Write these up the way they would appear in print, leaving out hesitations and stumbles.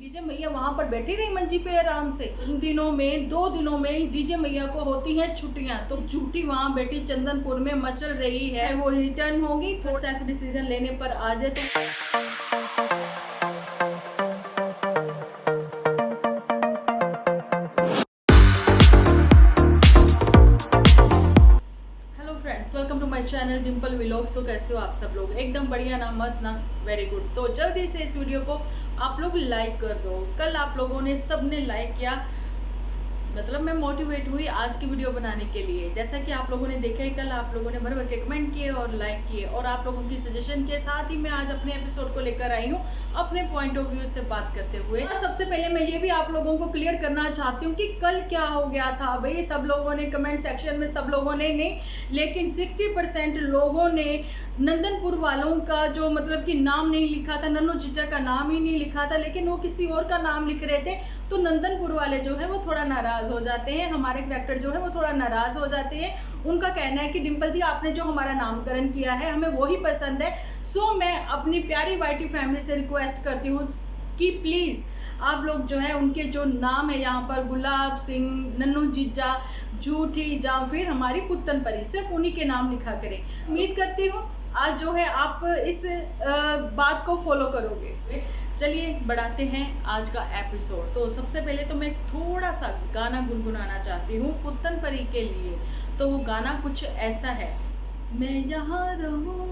DJ मैया वहां पर बैठी रही मंजी पे आराम से। इन दिनों में 2 दिनों में डीजे मैया को होती हैं छुट्टियां, तो झूठी वहां बैठी चंदनपुर में मचल रही है। वो रिटर्न होगी तो सेल्फ डिसीजन लेने पर आ जाए तो friends, welcome to my channel Dimple vlogs. तो कैसे हो आप सब लोग? एकदम बढ़िया ना, मस्त ना, वेरी गुड। तो जल्दी से इस वीडियो को आप लोग लाइक कर दो। कल आप लोगों ने सबने लाइक किया, मतलब मैं मोटिवेट हुई आज की वीडियो बनाने के लिए। जैसा कि आप लोगों ने देखा है, कल आप लोगों ने भर भर के कमेंट किए और लाइक किए, और आप लोगों की सजेशन के साथ ही मैं आज अपने एपिसोड को लेकर आई हूँ अपने पॉइंट ऑफ व्यू से बात करते हुए। सबसे पहले मैं ये भी आप लोगों को क्लियर करना चाहती हूँ कि कल क्या हो गया था। भाई सब लोगों ने कमेंट सेक्शन में, सब लोगों ने नहीं, लेकिन 60% लोगों ने नंदनपुर वालों का जो मतलब कि नाम नहीं लिखा था, नन्नू जीजा का नाम ही नहीं लिखा था, लेकिन वो किसी और का नाम लिख रहे थे। तो नंदनपुर वाले जो है वो थोड़ा नाराज हो जाते हैं, हमारे कैरेक्टर जो है वो थोड़ा नाराज हो जाते हैं। उनका कहना है कि डिम्पल दी आपने जो हमारा नामकरण किया है हमें वही पसंद है। सो मैं अपनी प्यारी वाइटी फैमिली से रिक्वेस्ट करती हूँ कि प्लीज आप लोग जो है उनके जो नाम है यहाँ पर, गुलाब सिंह, नन्नू जीजा, झूठी, या फिर हमारी पुत्तन परी, सिर्फ उन्हीं के नाम लिखा करें। उम्मीद करती हूँ आज जो है आप इस बात को फॉलो करोगे। चलिए बढ़ाते हैं आज का एपिसोड। तो सबसे पहले तो मैं थोड़ा सा गाना गुनगुनाना चाहती हूँ पुत्तन परी के लिए। तो वो गाना कुछ ऐसा है। मैं यहाँ रहूं,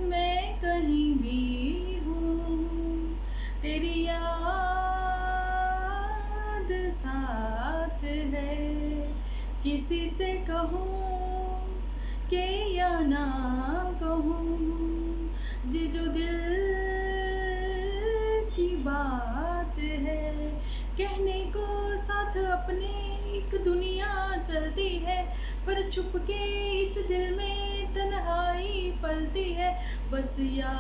मैं कहीं भी हूँ, तेरी याद साथ है, किसी से कहूँ के या ना कहूँ, ये जो दिल की बात है, कहने को साथ अपने एक दुनिया चलती है, पर चुपके इस दिल में तन्हाई पलती है, बस याद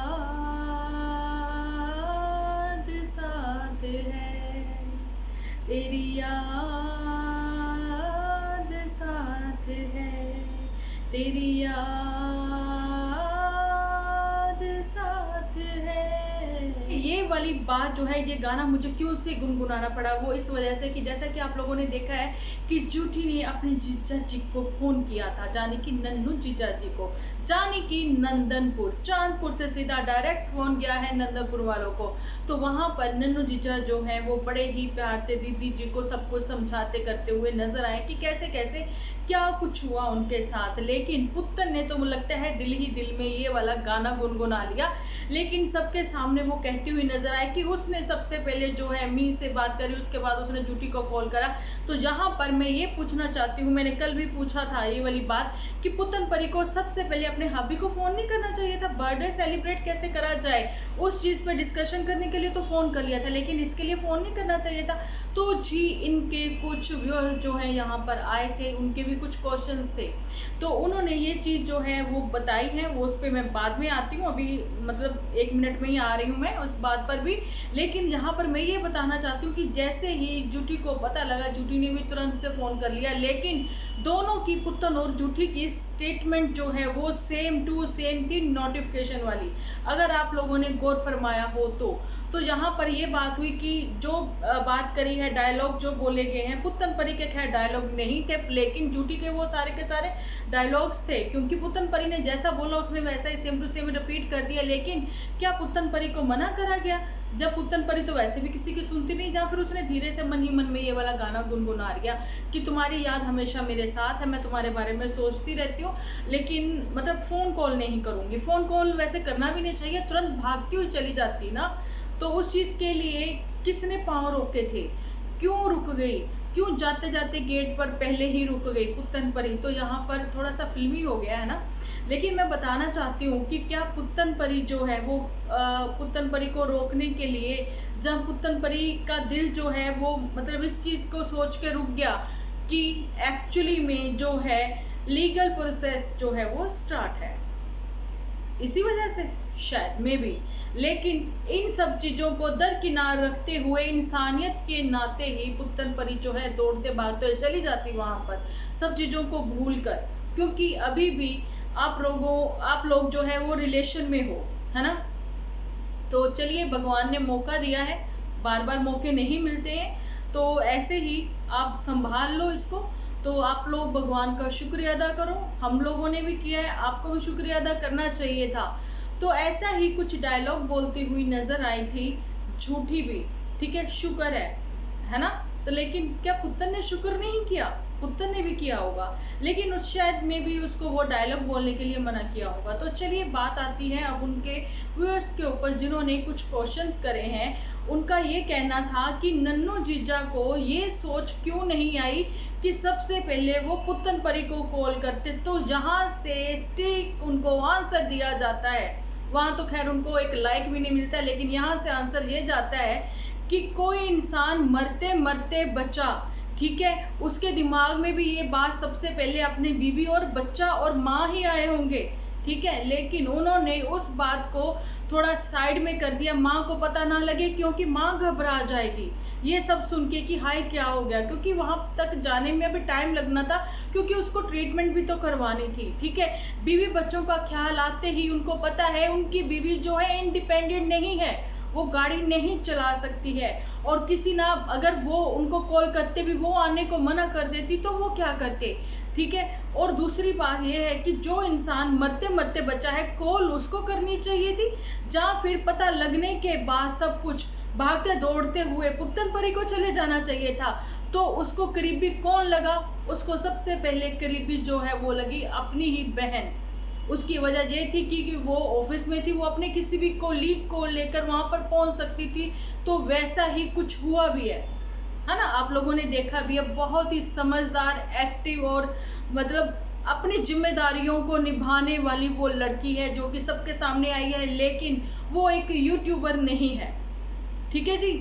साथ है, तेरी याद साथ है, तेरी याद साथ है। ये वाली बात जो है, ये गाना मुझे क्यों से गुनगुनाना पड़ा, वो इस वजह से कि जैसा कि आप लोगों ने देखा है कि झूठी ने अपने जीजा जी को फोन किया था, जाने की नन्नू जीजा जी को, जाने की नंदनपुर, चांदपुर से सीधा डायरेक्ट फोन गया है नंदनपुर वालों को। तो वहां पर नन्नू जीजा जो है वो बड़े ही प्यार से दीदी जी को सब कुछ समझाते करते हुए नजर आए कि कैसे कैसे क्या कुछ हुआ उनके साथ। लेकिन पुत्तन ने तो मुझे लगता है दिल ही दिल में ये वाला गाना गुनगुना लिया, लेकिन सबके सामने वो कहती हुई नजर आए कि उसने सबसे पहले जो है मी से बात करी, उसके बाद उसने झूठी को कॉल करा। तो यहाँ पर मैं ये पूछना चाहती हूँ, मैंने कल भी पूछा था ये वाली बात कि पुत्तन परी को सबसे पहले अपने हबी को फोन नहीं करना चाहिए था? बर्थडे सेलिब्रेट कैसे करा जाए उस चीज पे डिस्कशन करने के लिए तो फोन कर लिया था, लेकिन इसके लिए फोन नहीं करना चाहिए था। तो जी इनके कुछ व्यूअर्स जो है यहाँ पर आए थे, उनके भी कुछ क्वेश्चंस थे, तो उन्होंने ये चीज जो है वो बताई है, वो उस पर मैं बाद में आती हूँ, अभी मतलब 1 मिनट में ही आ रही हूँ मैं उस बात पर भी। लेकिन यहाँ पर मैं ये बताना चाहती हूँ कि जैसे ही झूठी को पता लगा, झूठी ने भी तुरंत से फोन कर लिया, लेकिन दोनों की, पुत्तन और झूठी की स्टेटमेंट जो है वो सेम टू सेम थी, नोटिफिकेशन वाली। अगर आप लोगों ने गौर फरमाया हो तो यहाँ पर ये बात हुई कि जो बात करी है, डायलॉग जो बोले गए हैं, पुत्तन परी के खैर डायलॉग नहीं थे, लेकिन झूठी के वो सारे के सारे डायलॉग्स थे, क्योंकि पुत्तन परी ने जैसा बोला उसने वैसा ही सेम टू सेम रिपीट कर दिया। लेकिन क्या पुत्तन परी को मना करा गया? जब पुत्तन परी तो वैसे भी किसी की सुनती नहीं, या फिर उसने धीरे से मन ही मन में ये वाला गाना गुनगुना दिया कि तुम्हारी याद हमेशा मेरे साथ है, मैं तुम्हारे बारे में सोचती रहती हूँ, लेकिन मतलब फोन कॉल नहीं करूंगी। फोन कॉल वैसे करना भी नहीं चाहिए, तुरंत भागती हुई चली जाती ना। तो उस चीज के लिए किसने पांव रोके थे? क्यों रुक गई? क्यों जाते जाते गेट पर पहले ही रुक गई पुत्तन परी? तो यहाँ पर थोड़ा सा फिल्मी हो गया है ना। लेकिन मैं बताना चाहती हूँ कि क्या पुत्तन परी जो है वो पुत्तन परी को रोकने के लिए, जब पुत्तन परी का दिल जो है वो मतलब इस चीज को सोच के रुक गया कि एक्चुअली में जो है लीगल प्रोसेस जो है वो स्टार्ट है, इसी वजह से शायद मे बी। लेकिन इन सब चीजों को दरकिनार रखते हुए इंसानियत के नाते ही पुत्तन परी जो है दौड़ते भागते चली जाती वहां पर, सब चीजों को भूल कर, क्योंकि अभी भी आप लोग जो है वो रिलेशन में हो, है ना। तो चलिए भगवान ने मौका दिया है, बार बार मौके नहीं मिलते हैं, तो ऐसे ही आप संभाल लो इसको। तो आप लोग भगवान का शुक्रिया अदा करो, हम लोगों ने भी किया है, आपको भी शुक्रिया अदा करना चाहिए था। तो ऐसा ही कुछ डायलॉग बोलती हुई नजर आई थी झूठी भी, ठीक है, शुक्र है ना। तो लेकिन क्या पुत्तन ने शुक्र नहीं किया? पुत्तन ने भी किया होगा, लेकिन उस शायद में भी उसको वो डायलॉग बोलने के लिए मना किया होगा। तो चलिए बात आती है अब उनके व्यूअर्स के ऊपर जिन्होंने कुछ क्वेश्चंस करे हैं। उनका ये कहना था कि नन्नू जीजा को ये सोच क्यों नहीं आई कि सबसे पहले वो पुत्तन परी को कॉल करते, तो जहां से स्टिक उनको आंसर दिया जाता है, वहां तो खैर उनको एक लाइक भी नहीं मिलता, लेकिन यहाँ से आंसर ये जाता है कि कोई इंसान मरते मरते बचा, ठीक है, उसके दिमाग में भी ये बात सबसे पहले अपने बीवी और बच्चा और माँ ही आए होंगे, ठीक है, लेकिन उन्होंने उस बात को थोड़ा साइड में कर दिया, माँ को पता ना लगे, क्योंकि माँ घबरा जाएगी ये सब सुन के कि हाय क्या हो गया, क्योंकि वहां तक जाने में अभी टाइम लगना था, क्योंकि उसको ट्रीटमेंट भी तो करवानी थी, ठीक है। बीवी बच्चों का ख्याल आते ही उनको पता है उनकी बीवी जो है इंडिपेंडेंट नहीं है, वो गाड़ी नहीं चला सकती है, और किसी ना अगर वो उनको कॉल करते भी वो आने को मना कर देती तो वो क्या करते, ठीक है। और दूसरी बात ये है कि जो इंसान मरते मरते बचा है, कॉल उसको करनी चाहिए थी, या फिर पता लगने के बाद सब कुछ भागते दौड़ते हुए पुत्तन परी को चले जाना चाहिए था। तो उसको करीबी कौन लगा? उसको सबसे पहले करीबी जो है वो लगी अपनी ही बहन। उसकी वजह ये थी कि वो ऑफिस में थी, वो अपने किसी भी कोलीग को लेकर वहां पर पहुंच सकती थी, तो वैसा ही कुछ हुआ भी है ना। आप लोगों ने देखा भी है, बहुत ही समझदार, एक्टिव और मतलब अपनी जिम्मेदारियों को निभाने वाली वो लड़की है जो कि सबके सामने आई है, लेकिन वो एक यूट्यूबर नहीं है, ठीक है जी।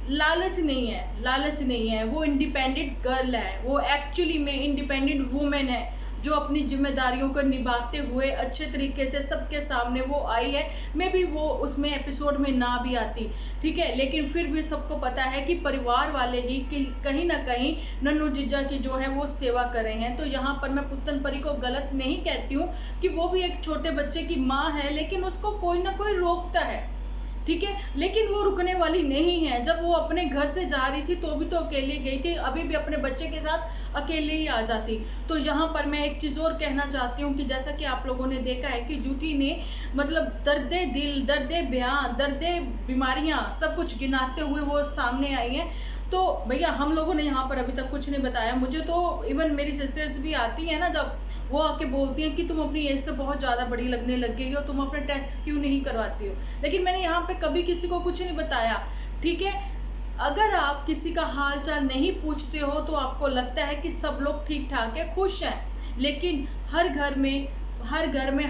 लालच नहीं है, लालच नहीं है, वो इंडिपेंडेंट गर्ल है, वो एक्चुअली में इंडिपेंडेंट वुमेन है जो अपनी जिम्मेदारियों को निभाते हुए अच्छे तरीके से सबके सामने वो आई है। मे बी वो उसमें एपिसोड में ना भी आती, ठीक है, लेकिन फिर भी सबको पता है कि परिवार वाले ही कि कहीं ना कहीं नन्नू जीजा की जो है वो सेवा कर रहे हैं। तो यहाँ पर मैं पुत्तन परी को गलत नहीं कहती हूँ कि वो भी एक छोटे बच्चे की माँ है, लेकिन उसको कोई ना कोई रोकता है, ठीक है, लेकिन वो रुकने वाली नहीं है। जब वो अपने घर से जा रही थी तो भी तो अकेले गई थी, अभी भी अपने बच्चे के साथ अकेले ही आ जाती। तो यहाँ पर मैं एक चीज और कहना चाहती हूँ कि जैसा कि आप लोगों ने देखा है कि जूठी ने मतलब दर्दे दिल, दर्दे बयां, दर्दे बीमारियां सब कुछ गिनाते हुए वो सामने आई है। तो भैया हम लोगों ने यहाँ पर अभी तक कुछ नहीं बताया। मुझे तो इवन मेरी सिस्टर्स भी आती है ना, जब वो आके बोलती हैं कि तुम अपनी एज से बहुत ज्यादा बड़ी लगने लग गई हो, तुम अपने टेस्ट क्यों नहीं करवाती हो, लेकिन मैंने यहाँ पे कभी किसी को कुछ नहीं बताया, ठीक है। अगर आप किसी का हाल चाल नहीं पूछते हो तो आपको लगता है कि सब लोग ठीक ठाक है, खुश हैं, लेकिन हर घर में,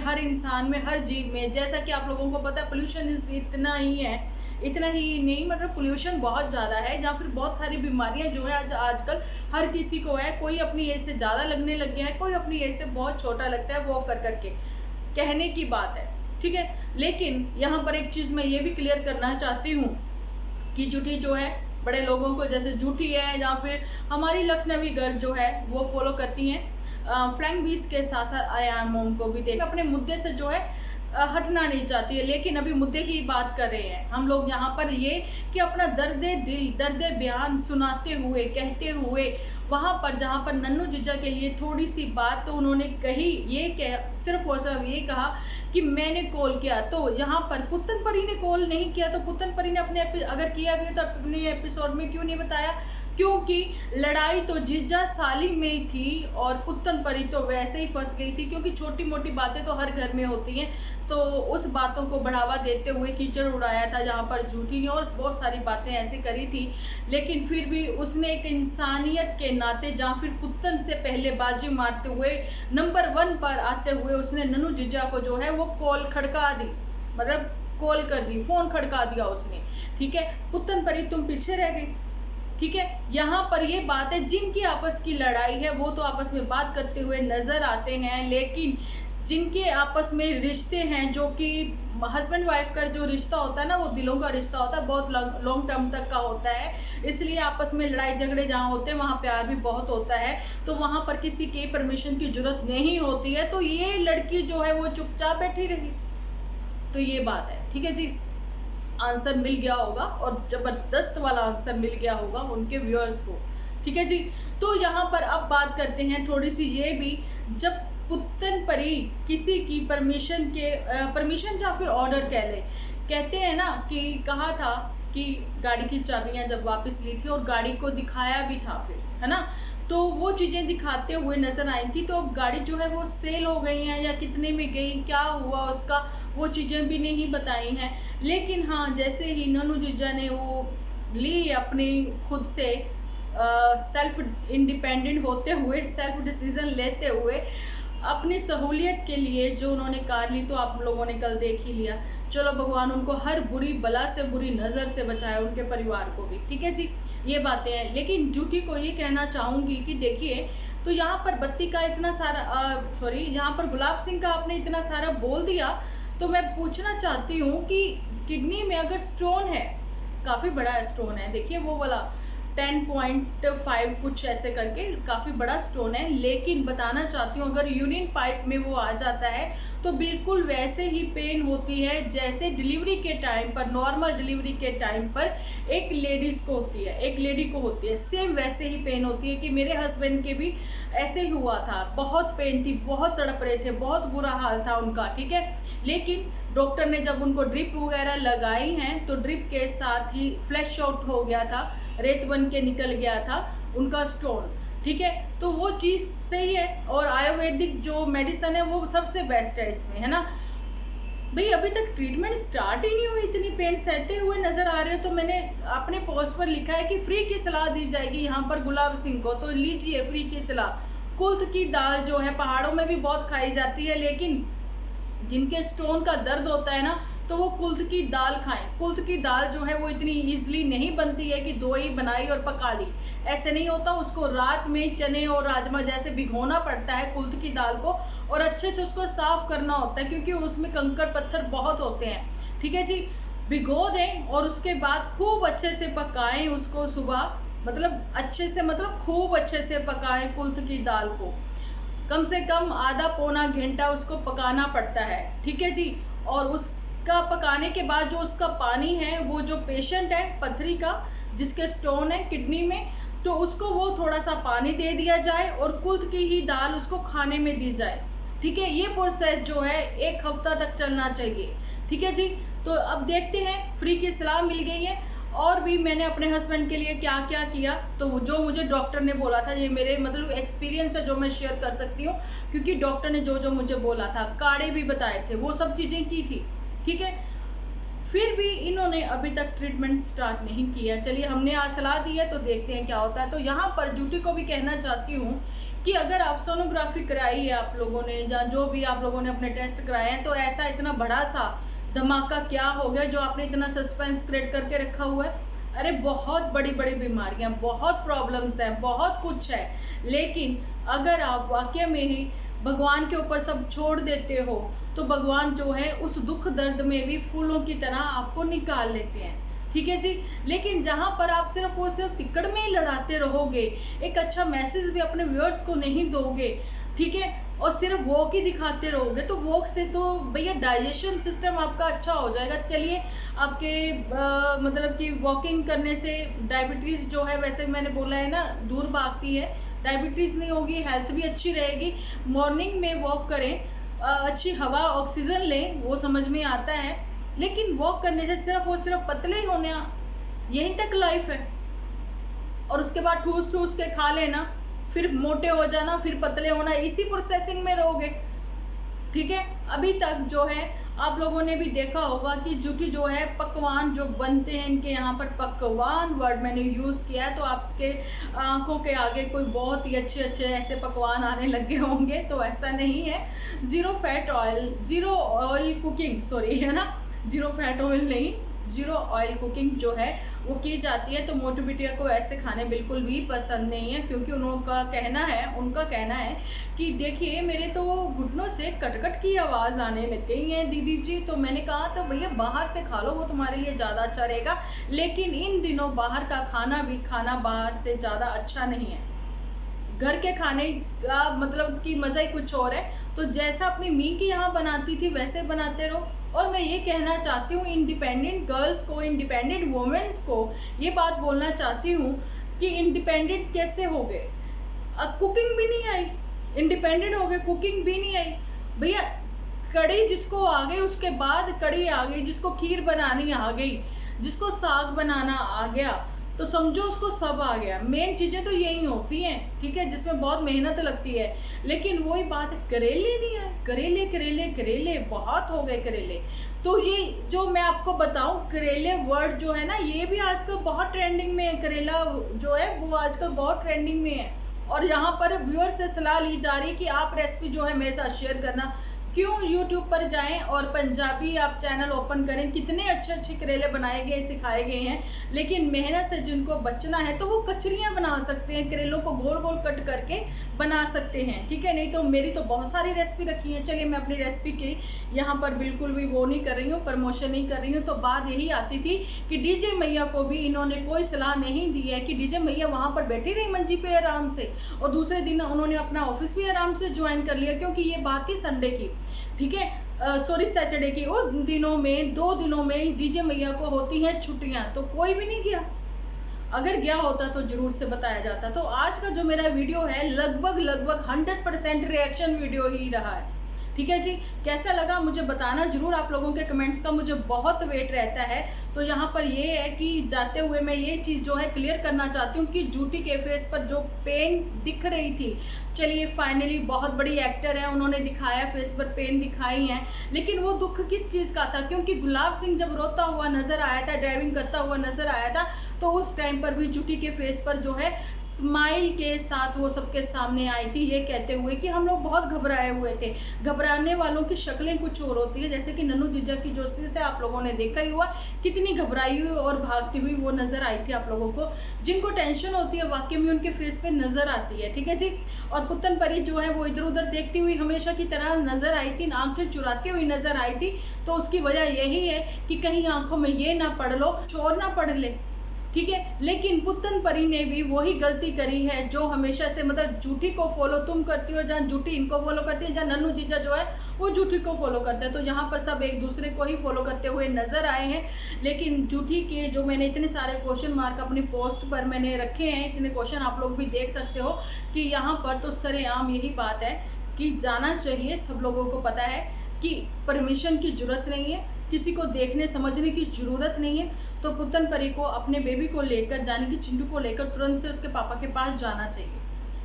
हर इंसान में, हर जीव में, जैसा कि आप लोगों को पता है पोल्यूशन इतना ही है, इतना ही नहीं मतलब पोल्यूशन बहुत ज्यादा है, या फिर बहुत सारी बीमारियां जो है आजकल हर किसी को है। कोई अपनी एज से ज्यादा लगने लग गया है, कोई अपनी एज से बहुत छोटा लगता है, वो कर करके कहने की बात है, ठीक है। लेकिन यहाँ पर एक चीज मैं ये भी क्लियर करना चाहती हूँ कि जूठी जो है बड़े लोगों को, जैसे जूठी है या फिर हमारी लखनवी गर्ल जो है वो फॉलो करती हैं फ्रैंक बीस्ट के साथ आयाम मोम को भी देख अपने मुद्दे से जो है हटना नहीं चाहती है, लेकिन अभी मुद्दे की बात कर रहे हैं हम लोग यहाँ पर, ये कि अपना दर्दे दिल, दर्दे बयान सुनाते हुए, कहते हुए, वहां पर जहां पर नन्नू जीजा के लिए थोड़ी सी बात तो उन्होंने कही, ये सिर्फ और सिर्फ ये कहा कि मैंने कॉल किया। तो यहाँ पर पुत्तन परी ने कॉल नहीं किया, तो पुत्तन परी ने अपने अगर किया भी तो अपने एपिसोड में क्यों नहीं बताया? क्योंकि लड़ाई तो जीजा साली में ही थी और पुत्तन परी तो वैसे ही फंस गई थी, क्योंकि छोटी मोटी बातें तो हर घर में होती हैं, तो उस बातों को बढ़ावा देते हुए कीचड़ उड़ाया था जहां पर जूठी ने, और बहुत सारी बातें ऐसी करी थी। लेकिन फिर भी उसने एक इंसानियत के नाते, जहां फिर पुत्तन से पहले बाजी मारते हुए नंबर 1 पर आते हुए उसने नन्नू जीजा को जो है वो कॉल खड़का दी, मतलब कॉल कर दी, फोन खड़का दिया उसने, ठीक है। पुत्तन परी तुम पीछे रह गई, ठीक है। यहाँ पर ये बात है, जिनकी आपस की लड़ाई है वो तो आपस में बात करते हुए नजर आते हैं, लेकिन जिनके आपस में रिश्ते हैं, जो कि हस्बैंड वाइफ का जो रिश्ता होता है ना, वो दिलों का रिश्ता होता है, बहुत लॉन्ग टर्म तक का होता है, इसलिए आपस में लड़ाई झगड़े जहाँ होते हैं वहाँ प्यार भी बहुत होता है, तो वहां पर किसी के परमिशन की जरूरत नहीं होती है। तो ये लड़की जो है वो चुपचाप बैठी रही, तो ये बात है, ठीक है जी। आंसर मिल गया होगा और जबरदस्त वाला आंसर मिल गया होगा उनके व्यूअर्स को। ठीक है जी। तो यहाँ पर अब बात करते हैं थोड़ी सी ये भी, जब पुत्तन परी किसी की परमिशन या फिर ऑर्डर कह ले, कहते हैं ना कि कहा था कि गाड़ी की चाबियां जब वापस ली थी और गाड़ी को दिखाया भी था फिर, है ना, तो वो चीजें दिखाते हुए नजर आई थी। तो अब गाड़ी जो है वो सेल हो गई है या कितने में गई, क्या हुआ उसका, वो चीजें भी नहीं बताई हैं। लेकिन हाँ, जैसे ही ननू जीजा ने वो ली अपनी खुद से सेल्फ इंडिपेंडेंट होते हुए, सेल्फ डिसीजन लेते हुए अपनी सहूलियत के लिए जो उन्होंने कार ली, तो आप लोगों ने कल देख ही लिया। चलो भगवान उनको हर बुरी बला से, बुरी नजर से बचाए, उनके परिवार को भी। ठीक है जी, ये बातें हैं। लेकिन ड्यूटी को ये कहना चाहूंगी कि देखिए, तो यहाँ पर बत्ती का इतना सारा सॉरी, यहाँ पर गुलाब सिंह का आपने इतना सारा बोल दिया, तो मैं पूछना चाहती हूँ कि किडनी में अगर स्टोन है, काफी बड़ा स्टोन है, देखिए वो वाला 10.5 कुछ ऐसे करके काफी बड़ा स्टोन है, लेकिन बताना चाहती हूँ अगर यूरिन पाइप में वो आ जाता है तो बिल्कुल वैसे ही पेन होती है जैसे डिलीवरी के टाइम पर, नॉर्मल डिलीवरी के टाइम पर एक लेडीज को होती है, एक लेडी को होती है, सेम वैसे ही पेन होती है। कि मेरे हस्बैंड के भी ऐसे ही हुआ था, बहुत पेन थी, बहुत तड़प रहे थे, बहुत बुरा हाल था उनका। ठीक है, लेकिन डॉक्टर ने जब उनको ड्रिप वगैरह लगाई हैं तो ड्रिप के साथ ही फ्लैश आउट हो गया था, रेत बन के निकल गया था उनका स्टोन। ठीक है, तो वो चीज सही है। और आयुर्वेदिक जो मेडिसिन है वो सबसे बेस्ट है इसमें, है ना भाई। अभी तक ट्रीटमेंट स्टार्ट ही नहीं हुई, इतनी पेन सहते हुए नजर आ रहे हो। तो मैंने अपने पोस्ट पर लिखा है कि फ्री की सलाह दी जाएगी यहाँ पर गुलाब सिंह को, तो लीजिए फ्री की सलाह। कुल्थ की दाल जो है पहाड़ों में भी बहुत खाई जाती है, लेकिन जिनके स्टोन का दर्द होता है ना, तो वो कुल्थ की दाल खाएं। कुल्थ की दाल जो है वो इतनी इजीली नहीं बनती है कि धोई बनाई और पका ली, ऐसे नहीं होता। उसको रात में चने और राजमा जैसे भिगोना पड़ता है कुल्थ की दाल को, और अच्छे से उसको साफ करना होता है क्योंकि उसमें कंकड़ पत्थर बहुत होते हैं। ठीक है जी, भिगो दें और उसके बाद खूब अच्छे से पकाएं उसको सुबह, मतलब अच्छे से, मतलब खूब अच्छे से पकाएं कुल्थ की दाल को। कम से कम आधा पौना घंटा उसको पकाना पड़ता है। ठीक है जी, और उसका पकाने के बाद जो उसका पानी है, वो जो पेशेंट है पथरी का, जिसके स्टोन है किडनी में, तो उसको वो थोड़ा सा पानी दे दिया जाए और कुल्थ की ही दाल उसको खाने में दी जाए। ठीक है, ये प्रोसेस जो है 1 हफ्ता तक चलना चाहिए। ठीक है जी, तो अब देखते हैं, फ्री की सलाह मिल गई है। और भी मैंने अपने हस्बैंड के लिए क्या क्या किया, तो जो मुझे डॉक्टर ने बोला था, ये मेरे मतलब एक्सपीरियंस है जो मैं शेयर कर सकती हूँ, क्योंकि डॉक्टर ने जो जो मुझे बोला था, काढ़े भी बताए थे, वो सब चीजें की थी। ठीक है, फिर भी इन्होंने अभी तक ट्रीटमेंट स्टार्ट नहीं किया। चलिए, हमने आज सलाह दी है तो देखते हैं क्या होता है। तो यहाँ पर ड्यूटी को भी कहना चाहती हूँ कि अगर आप सोनोग्राफी कराई है आप लोगों ने, या जो भी आप लोगों ने अपने टेस्ट कराए हैं, तो ऐसा इतना बड़ा सा धमाका क्या हो गया जो आपने इतना सस्पेंस क्रिएट करके रखा हुआ है। अरे बहुत बड़ी बड़ी बीमारियां, बहुत प्रॉब्लम्स हैं, बहुत कुछ है, लेकिन अगर आप वाकई में ही भगवान के ऊपर सब छोड़ देते हो, तो भगवान जो है उस दुख दर्द में भी फूलों की तरह आपको निकाल लेते हैं। ठीक है जी, लेकिन जहां पर आप सिर्फ और सिर्फ टिकट में ही लड़ाते रहोगे, एक अच्छा मैसेज भी अपने व्यूअर्स को नहीं दोगे, ठीक है, और सिर्फ वॉक ही दिखाते रहोगे, तो वॉक से तो भैया डाइजेशन सिस्टम आपका अच्छा हो जाएगा। चलिए, आपके मतलब कि वॉकिंग करने से डायबिटीज जो है, वैसे मैंने बोला है ना, दूर भागती है, डायबिटीज नहीं होगी, हेल्थ भी अच्छी रहेगी। मॉर्निंग में वॉक करें, अच्छी हवा ऑक्सीजन लें, वो समझ में आता है, लेकिन वॉक करने से सिर्फ और सिर्फ पतले ही होने, यहीं तक लाइफ है। और उसके बाद ठूस ठूस के खा लेना, फिर मोटे हो जाना, फिर पतले होना, इसी प्रोसेसिंग में रहोगे। ठीक है, अभी तक जो है आप लोगों ने भी देखा होगा कि जूठी जो है पकवान जो बनते हैं, इनके यहाँ पर पकवान वर्ड मैंने यूज किया है, तो आपके आंखों के आगे कोई बहुत ही अच्छे अच्छे ऐसे पकवान आने लगे होंगे, तो ऐसा नहीं है। Zero fat oil, zero oil cooking, sorry, है ना, जीरो फैट ऑयल नहीं, जीरो ऑयल कुकिंग जो है वो की जाती है। तो मोटू बिटिया को ऐसे खाने बिल्कुल भी पसंद नहीं है, क्योंकि उनका कहना है कि देखिए मेरे तो घुटनों से कटकट की आवाज आने लग गई है दीदी जी। तो मैंने कहा तो भैया बाहर से खा लो, वो तुम्हारे लिए ज्यादा अच्छा रहेगा, लेकिन इन दिनों बाहर का खाना भी खाना बाहर से ज्यादा अच्छा नहीं है। घर के खाने का मतलब कि मजा ही कुछ और है। तो जैसा अपनी मी की यहाँ बनाती थी वैसे बनाते रहो, और मैं ये कहना चाहती हूँ इंडिपेंडेंट गर्ल्स को, इंडिपेंडेंट वुमेन्स को ये बात बोलना चाहती हूँ कि इंडिपेंडेंट कैसे हो गए? अब कुकिंग भी नहीं आई, इंडिपेंडेंट हो गए, कुकिंग भी नहीं आई। भैया कड़ी जिसको आ गई, उसके बाद कड़ी आ गई, जिसको खीर बनानी आ गई, जिसको साग बनाना आ गया, तो समझो उसको सब आ गया। मेन चीजें तो यही होती हैं, ठीक है, जिसमें बहुत मेहनत लगती है। लेकिन वही बात, करेले नहीं आए, करेले करेले करेले बहुत हो गए करेले। तो ये जो मैं आपको बताऊं, करेले वर्ड जो है ना, ये भी आजकल बहुत ट्रेंडिंग में है। करेला जो है वो आजकल बहुत ट्रेंडिंग में है। और यहाँ पर व्यूअर से सलाह ली जा रही है कि आप रेसिपी जो है मेरे साथ शेयर करना। क्यों? यूट्यूब पर जाएं और पंजाबी आप चैनल ओपन करें, कितने अच्छे अच्छे करेले बनाए गए, सिखाए गए हैं। लेकिन मेहनत से जिनको बचना है तो वो कचरियां बना सकते हैं, करेलों को गोल गोल कट करके बना सकते हैं, ठीक है। नहीं तो मेरी तो बहुत सारी रेसिपी रखी है। चलिए, मैं अपनी रेसिपी की यहाँ पर बिल्कुल भी वो नहीं कर रही हूँ, प्रमोशन नहीं कर रही हूँ। तो बात यही आती थी कि डीजे मैया को भी इन्होंने कोई सलाह नहीं दी है कि डीजे मैया वहां पर बैठी रही मंजी पे आराम से, और दूसरे दिन उन्होंने अपना ऑफिस भी आराम से ज्वाइन कर लिया, क्योंकि ये बात थी संडे की, ठीक है, सॉरी सैटरडे की। उन दिनों में, 2 दिनों में डीजे मैया को होती हैं छुट्टियां, तो कोई भी नहीं गया। अगर गया होता तो जरूर से बताया जाता। तो आज का जो मेरा वीडियो है लगभग 100% रिएक्शन वीडियो ही रहा है, ठीक है जी। कैसा लगा मुझे बताना जरूर, आप लोगों के कमेंट्स का मुझे बहुत वेट रहता है। तो यहाँ पर ये है कि जाते हुए मैं ये चीज जो है क्लियर करना चाहती हूँ कि जूटी के फेस पर जो पेन दिख रही थी, चलिए फाइनली बहुत बड़ी एक्टर है, उन्होंने दिखाया, फेस पर पेन दिखाई है। लेकिन वो दुख किस चीज का था? क्योंकि गुलाब सिंह जब रोता हुआ नजर आया था, ड्राइविंग करता हुआ नजर आया था, तो उस टाइम पर भी जूटी के फेस पर जो है स्माइल के साथ वो सबके सामने आई थी, ये कहते हुए कि हम लोग बहुत घबराए हुए थे। घबराने वालों की शक्लें कुछ और होती है, जैसे कि नन्नू जीजा की जो सीन है आप लोगों ने देखा ही हुआ, कितनी घबराई हुई और भागती हुई वो नजर आई थी आप लोगों को। जिनको टेंशन होती है वाकई में उनके फेस पे नजर आती है, ठीक है जी। और पुत्तन परी जो है वो इधर उधर देखती हुई हमेशा की तरह नजर आई थी, आंखें चुराती हुई नजर आई थी। तो उसकी वजह यही है कि कहीं आंखों में ये ना पड़ लो, चोर ना पड़ ले, ठीक है। लेकिन पुत्तन परी ने भी वही गलती करी है जो हमेशा से, मतलब जूठी को फॉलो तुम करती हो, जहाँ जूठी इनको फॉलो करती है, जहाँ नन्नू जीजा जो है वो जूठी को फॉलो करते हैं। तो यहाँ पर सब एक दूसरे को ही फॉलो करते हुए नजर आए हैं। लेकिन जूठी के जो मैंने इतने सारे क्वेश्चन मार्क अपनी पोस्ट पर मैंने रखे हैं, इतने क्वेश्चन आप लोग भी देख सकते हो कि यहाँ पर तो सरेआम यही बात है कि जाना चाहिए। सब लोगों को पता है कि परमिशन की जरूरत नहीं है, किसी को देखने समझने की जरूरत नहीं है। तो पुत्तन परी को अपने बेबी को लेकर, जाने की चिंटू को लेकर तुरंत से उसके पापा के पास जाना चाहिए,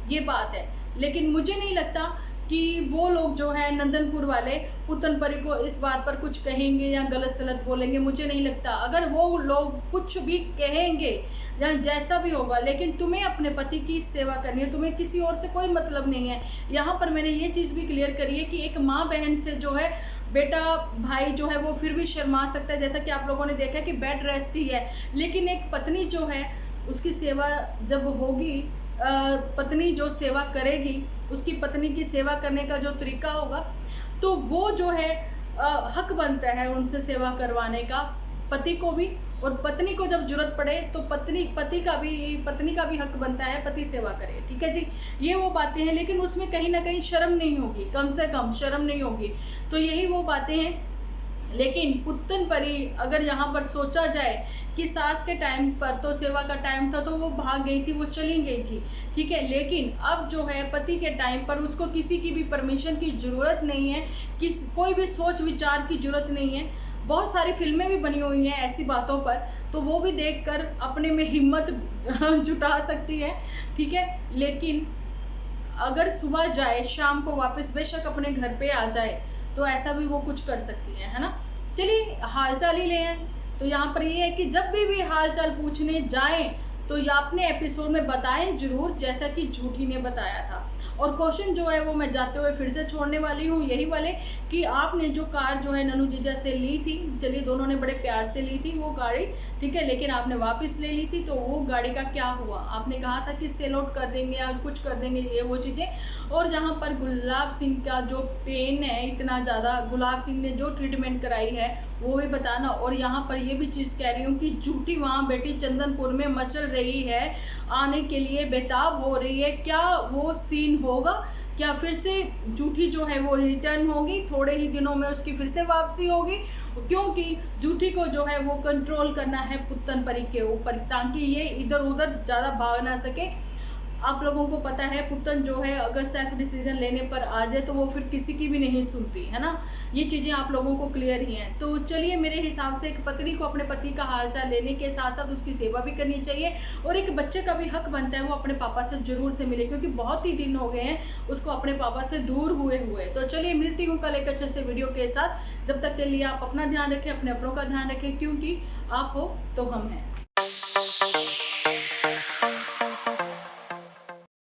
ये बात है। लेकिन मुझे नहीं लगता कि वो लोग जो है नंदनपुर वाले पुत्तन परी को इस बात पर कुछ कहेंगे या गलत सलत बोलेंगे, मुझे नहीं लगता। अगर वो लोग कुछ भी कहेंगे या जैसा भी होगा, लेकिन तुम्हें अपने पति की सेवा करनी है, तुम्हें किसी और से कोई मतलब नहीं है। यहाँ पर मैंने ये चीज भी क्लियर करी है कि एक माँ बहन से जो है बेटा भाई जो है वो फिर भी शर्मा सकता है, जैसा कि आप लोगों ने देखा कि बेड रेस्ट ही है। लेकिन एक पत्नी जो है उसकी सेवा जब होगी, पत्नी जो सेवा करेगी, उसकी पत्नी की सेवा करने का जो तरीका होगा, तो वो जो है हक बनता है उनसे सेवा करवाने का, पति को भी। और पत्नी को जब जरूरत पड़े तो पति का भी हक बनता है, पति सेवा करे, ठीक है जी। ये वो बातें हैं, लेकिन उसमें कहीं ना कहीं शर्म नहीं होगी, कम से कम शर्म नहीं होगी। तो यही वो बातें हैं। लेकिन पुत्तन परी, अगर यहाँ पर सोचा जाए कि सास के टाइम पर तो सेवा का टाइम था तो वो भाग गई थी, वो चली गई थी, ठीक है। लेकिन अब जो है पति के टाइम पर उसको किसी की भी परमिशन की जरूरत नहीं है, कोई भी सोच विचार की जरूरत नहीं है। बहुत सारी फिल्में भी बनी हुई हैं ऐसी बातों पर, तो वो भी देखकर अपने में हिम्मत जुटा सकती है, ठीक है। लेकिन अगर सुबह जाए, शाम को वापस बेशक अपने घर पे आ जाए, तो ऐसा भी वो कुछ कर सकती है ना। चलिए हालचाल ही ले आए। तो यहाँ पर ये है कि जब भी हालचाल पूछने जाएं तो या अपने एपिसोड में बताएं जरूर, जैसा कि जूठी ने बताया था। और क्वेश्चन जो है वो मैं जाते हुए फिर से छोड़ने वाली हूँ, यही वाले कि आपने जो कार जो है नन्नू जीजा से ली थी, चलिए दोनों ने बड़े प्यार से ली थी वो गाड़ी, ठीक है, लेकिन आपने वापस ले ली थी, तो वो गाड़ी का क्या हुआ? आपने कहा था कि सेल आउट कर देंगे या कुछ कर देंगे, ये वो चीजें। और जहाँ पर गुलाब सिंह का जो पेन है इतना ज्यादा, गुलाब सिंह ने जो ट्रीटमेंट कराई है वो भी बताना। और यहाँ पर ये भी चीज कह रही हूँ कि जूठी वहाँ बेटी चंदनपुर में मचल रही है, आने के लिए बेताब हो रही है। क्या वो सीन होगा? क्या फिर से जूठी जो है वो रिटर्न होगी? थोड़े ही दिनों में उसकी फिर से वापसी होगी क्योंकि जूठी को जो है वो कंट्रोल करना है पुत्तन परी के ऊपर, ताकि ये इधर उधर ज्यादा भाग ना सके। आप लोगों को पता है पुत्तन जो है अगर सेल्फ डिसीजन लेने पर आ जाए तो वो फिर किसी की भी नहीं सुनती है ना। ये चीजें आप लोगों को क्लियर ही हैं। तो चलिए, मेरे हिसाब से एक पत्नी को अपने पति का हालचाल लेने के साथ साथ उसकी सेवा भी करनी चाहिए, और एक बच्चे का भी हक बनता है वो अपने पापा से जरूर से मिले, क्योंकि बहुत ही दिन हो गए हैं उसको अपने पापा से दूर हुए हुए। तो चलिए, मिलती हूँ कल एक अच्छे से वीडियो के साथ। जब तक के लिए आप अपना ध्यान रखें, अपने अपनों का ध्यान रखें, क्योंकि आप हो तो हम हैं।